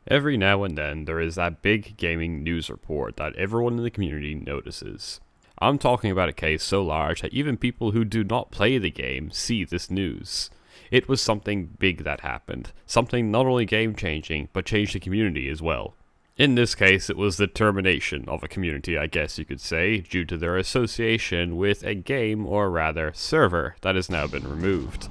Every now and then, there is that big gaming news report that everyone in the community notices. I'm talking about a case so large that even people who do not play the game see this news. It was something big that happened, something not only game-changing, but changed the community as well. In this case, it was the termination of a community, I guess you could say, due to their association with a game, or rather, server, that has now been removed.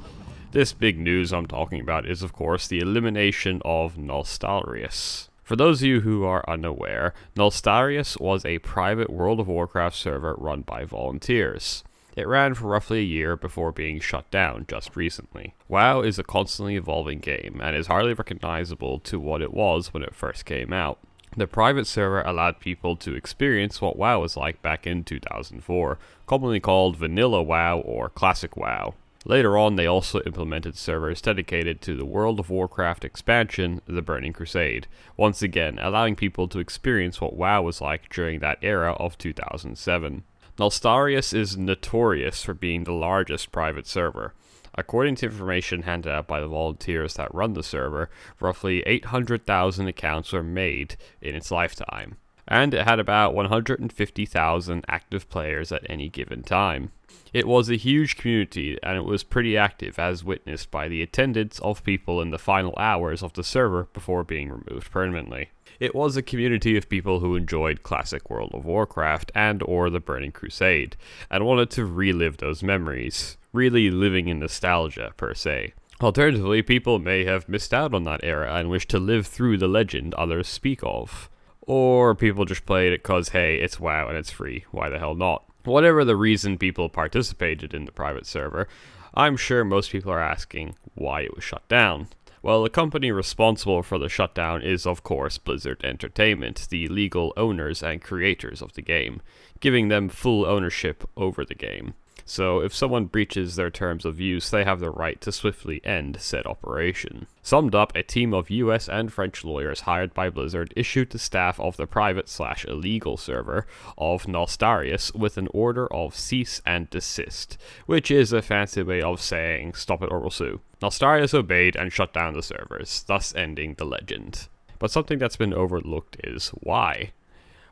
This big news I'm talking about is, of course, the elimination of Nostalrius. For those of you who are unaware, Nostalrius was a private World of Warcraft server run by volunteers. It ran for roughly a year before being shut down just recently. WoW is a constantly evolving game, and is hardly recognizable to what it was when it first came out. The private server allowed people to experience what WoW was like back in 2004, commonly called Vanilla WoW or Classic WoW. Later on, they also implemented servers dedicated to the World of Warcraft expansion, the Burning Crusade, once again allowing people to experience what WoW was like during that era of 2007. Nostalrius is notorious for being the largest private server. According to information handed out by the volunteers that run the server, roughly 800,000 accounts were made in its lifetime, and it had about 150,000 active players at any given time. It was a huge community, and it was pretty active, as witnessed by the attendance of people in the final hours of the server before being removed permanently. It was a community of people who enjoyed classic World of Warcraft and or the Burning Crusade, and wanted to relive those memories, really living in nostalgia per se. Alternatively, people may have missed out on that era and wish to live through the legend others speak of. Or people just played it cause hey, it's WoW and it's free, why the hell not? Whatever the reason people participated in the private server, I'm sure most people are asking why it was shut down. Well, the company responsible for the shutdown is of course Blizzard Entertainment, the legal owners and creators of the game, giving them full ownership over the game. So if someone breaches their terms of use, they have the right to swiftly end said operation. Summed up, a team of US and French lawyers hired by Blizzard issued the staff of the private/illegal server of Nostalrius with an order of cease and desist, which is a fancy way of saying stop it or we'll sue. Nostalrius obeyed and shut down the servers, thus ending the legend. But something that's been overlooked is why?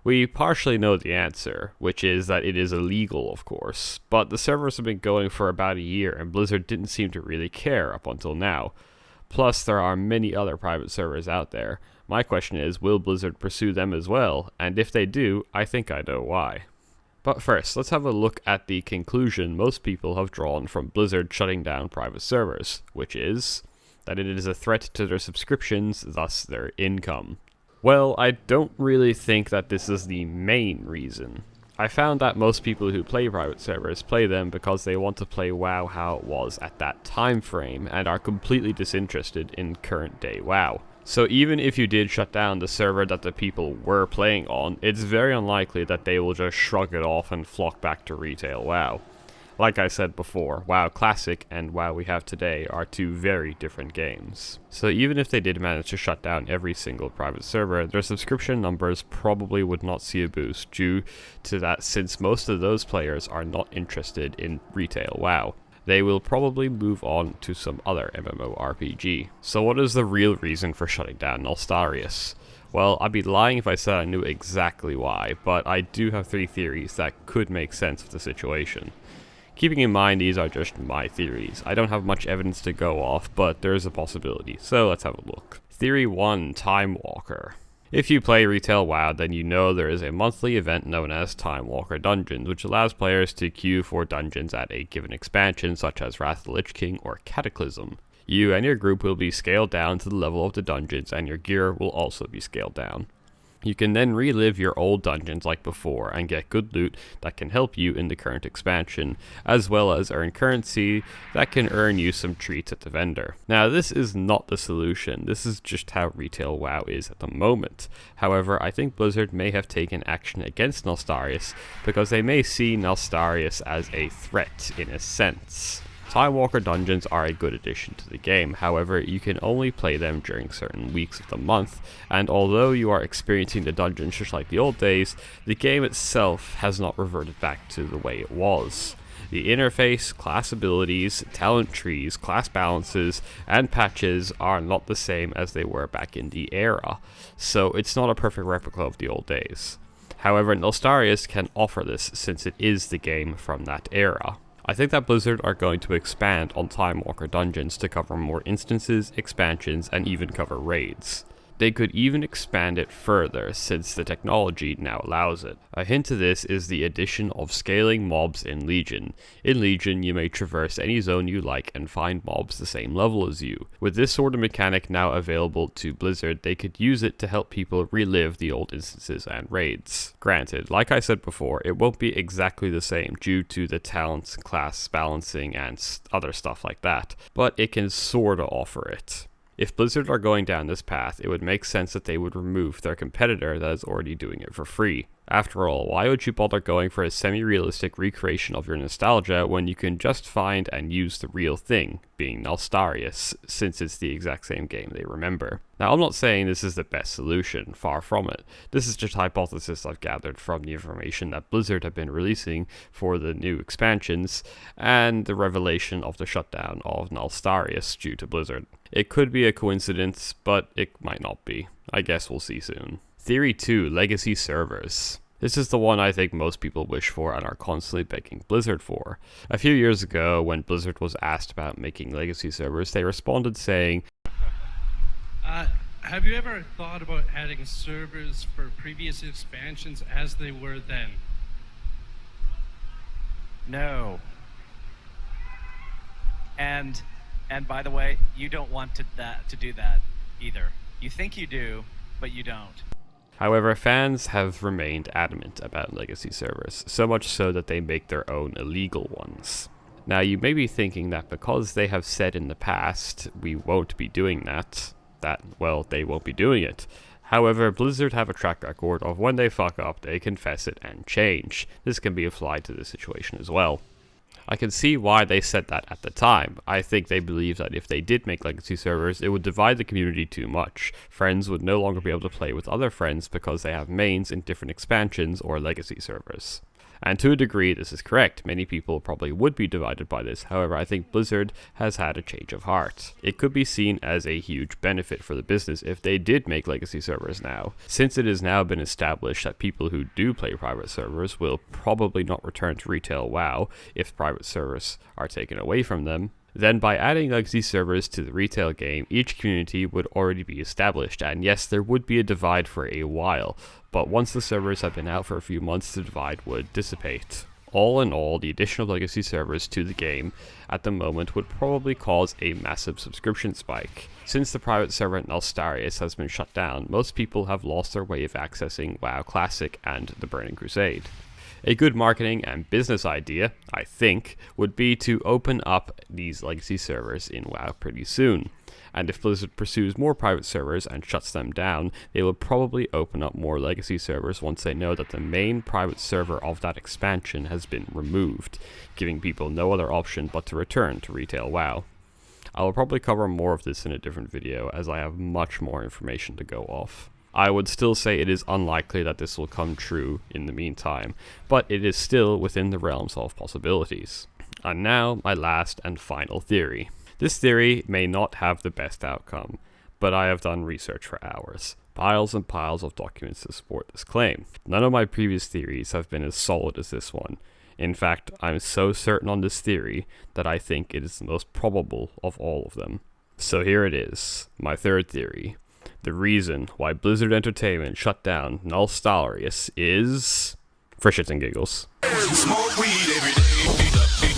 We partially know the answer, which is that it is illegal, of course, but the servers have been going for about a year and Blizzard didn't seem to really care up until now. Plus, there are many other private servers out there. My question is, will Blizzard pursue them as well? And if they do, I think I know why. But first, let's have a look at the conclusion most people have drawn from Blizzard shutting down private servers, which is that it is a threat to their subscriptions, thus their income. Well, I don't really think that this is the main reason. I found that most people who play private servers play them because they want to play WoW how it was at that time frame and are completely disinterested in current day WoW. So even if you did shut down the server that the people were playing on, it's very unlikely that they will just shrug it off and flock back to retail WoW. Like I said before, WoW Classic and WoW we have today are two very different games. So even if they did manage to shut down every single private server, their subscription numbers probably would not see a boost due to that, since most of those players are not interested in retail WoW. They will probably move on to some other MMORPG. So what is the real reason for shutting down Nostalrius? Well, I'd be lying if I said I knew exactly why, but I do have 3 theories that could make sense of the situation. Keeping in mind these are just my theories. I don't have much evidence to go off, but there is a possibility, so let's have a look. Theory 1, Time Walker. If you play retail WoW, then you know there is a monthly event known as Time Walker Dungeons, which allows players to queue for dungeons at a given expansion, such as Wrath of the Lich King or Cataclysm. You and your group will be scaled down to the level of the dungeons, and your gear will also be scaled down. You can then relive your old dungeons like before and get good loot that can help you in the current expansion, as well as earn currency that can earn you some treats at the vendor. Now, this is not the solution, this is just how retail WoW is at the moment. However, I think Blizzard may have taken action against Nostalrius because they may see Nostalrius as a threat in a sense. Time Walker dungeons are a good addition to the game, however you can only play them during certain weeks of the month, and although you are experiencing the dungeons just like the old days, the game itself has not reverted back to the way it was. The interface, class abilities, talent trees, class balances, and patches are not the same as they were back in the era, so it's not a perfect replica of the old days. However, Nostalrius can offer this since it is the game from that era. I think that Blizzard are going to expand on Time Walker dungeons to cover more instances, expansions, and even cover raids. They could even expand it further since the technology now allows it. A hint to this is the addition of scaling mobs in Legion. In Legion, you may traverse any zone you like and find mobs the same level as you. With this sort of mechanic now available to Blizzard, they could use it to help people relive the old instances and raids. Granted, like I said before, it won't be exactly the same due to the talents, class balancing, and other stuff like that, but it can sorta offer it. If Blizzard are going down this path, it would make sense that they would remove their competitor that is already doing it for free. After all, why would you bother going for a semi-realistic recreation of your nostalgia when you can just find and use the real thing, being Nostalrius, since it's the exact same game they remember? Now, I'm not saying this is the best solution, far from it. This is just a hypothesis I've gathered from the information that Blizzard have been releasing for the new expansions, and the revelation of the shutdown of Nostalrius due to Blizzard. It could be a coincidence, but it might not be. I guess we'll see soon. Theory 2, Legacy Servers. This is the one I think most people wish for and are constantly begging Blizzard for. A few years ago, when Blizzard was asked about making legacy servers, they responded saying, have you ever thought about adding servers for previous expansions as they were then? No. And by the way, you don't want to do that either. You think you do, but you don't. However, fans have remained adamant about legacy servers, so much so that they make their own illegal ones. Now, you may be thinking that because they have said in the past, we won't be doing that, well, they won't be doing it. However, Blizzard have a track record of when they fuck up, they confess it and change. This can be applied to this situation as well. I can see why they said that at the time. I think they believed that if they did make legacy servers, it would divide the community too much. Friends would no longer be able to play with other friends because they have mains in different expansions or legacy servers. And to a degree, this is correct. Many people probably would be divided by this. However, I think Blizzard has had a change of heart. It could be seen as a huge benefit for the business if they did make legacy servers now, since it has now been established that people who do play private servers will probably not return to retail WoW if private servers are taken away from them. Then by adding legacy servers to the retail game, each community would already be established, and yes, there would be a divide for a while, but once the servers have been out for a few months, the divide would dissipate. All in all, the addition of legacy servers to the game at the moment would probably cause a massive subscription spike. Since the private server Nostalrius has been shut down, most people have lost their way of accessing WoW Classic and the Burning Crusade. A good marketing and business idea, I think, would be to open up these legacy servers in WoW pretty soon. And if Blizzard pursues more private servers and shuts them down, they will probably open up more legacy servers once they know that the main private server of that expansion has been removed, giving people no other option but to return to retail WoW. I will probably cover more of this in a different video as I have much more information to go off. I would still say it is unlikely that this will come true in the meantime, but it is still within the realms of possibilities. And now, my last and final theory. This theory may not have the best outcome, but I have done research for hours. Piles and piles of documents to support this claim. None of my previous theories have been as solid as this one. In fact, I'm so certain on this theory that I think it is the most probable of all of them. So here it is, my third theory. The reason why Blizzard Entertainment shut down Nostalrius is for shits and giggles. Smoke weed every day.